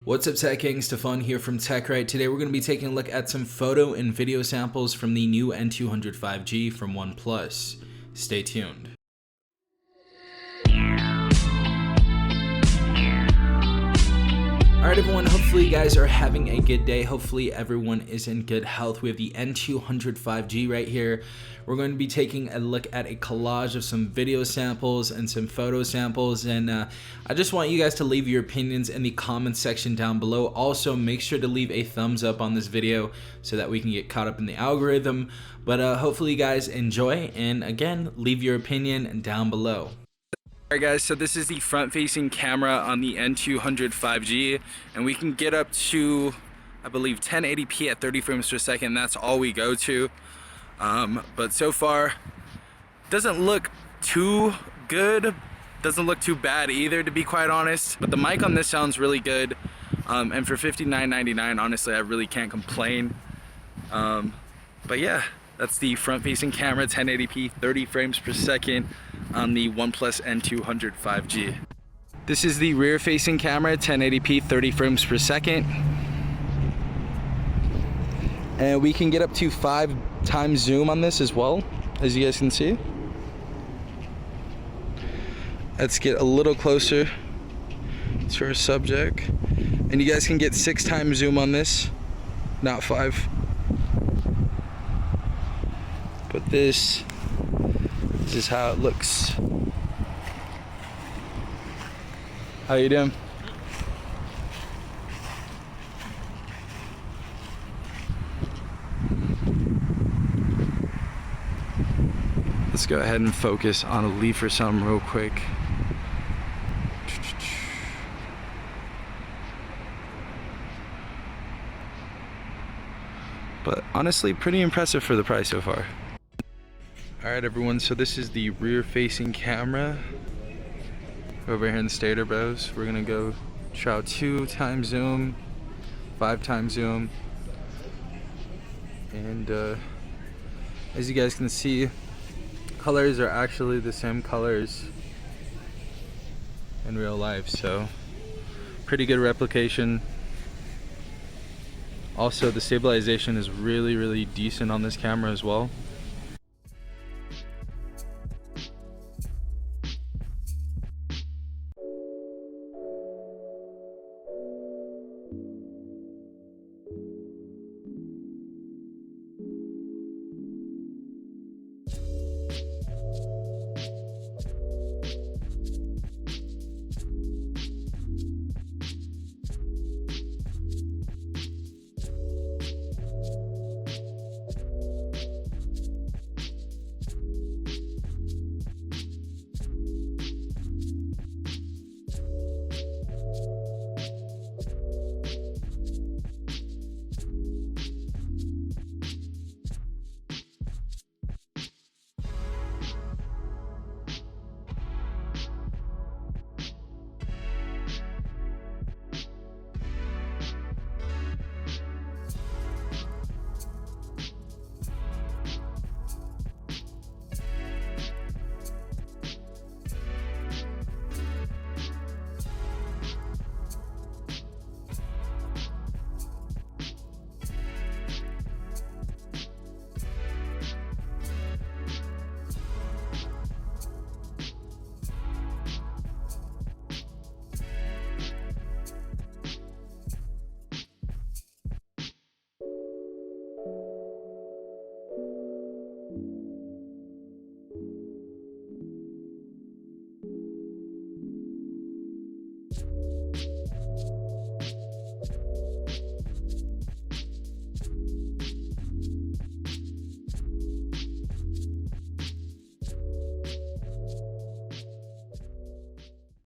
What's up, Tech Gang? Stefan here from TechRight. Today we're going to be taking a look at some photo and video samples from the new N200 5G from OnePlus. Stay tuned. Alright everyone, hopefully you guys are having a good day. Hopefully everyone is in good health. We have the N200 5G right here. We're going to be taking a look at a collage of some video samples and some photo samples, and I just want you guys to leave your opinions in the comments section down below. Also, make sure to leave a thumbs up on this video so that we can get caught up in the algorithm. But hopefully you guys enjoy, and again, leave your opinion down below. Alright guys, so this is the front-facing camera on the N200 5G, and we can get up to, I believe, 1080p at 30 frames per second. That's all we go to. But so far, doesn't look too good, doesn't look too bad either, to be quite honest. But the mic on this sounds really good, and for $59.99, honestly, I really can't complain. But yeah, that's the front-facing camera, 1080p, 30 frames per second on the OnePlus N200 5G. This is the rear-facing camera, 1080p, 30 frames per second. And we can get up to 5 times zoom on this as well, as you guys can see. Let's get a little closer to our subject. And you guys can get 6 times zoom on this, not 5. But this is how it looks. How you doing? Let's go ahead and focus on a leaf or something real quick. But honestly, pretty impressive for the price so far. Alright everyone, so this is the rear-facing camera over here in the stator bros. We're gonna go try 2 times zoom, 5 times zoom, and as you guys can see, colors are actually the same colors in real life, so pretty good replication. Also, the stabilization is really decent on this camera as well.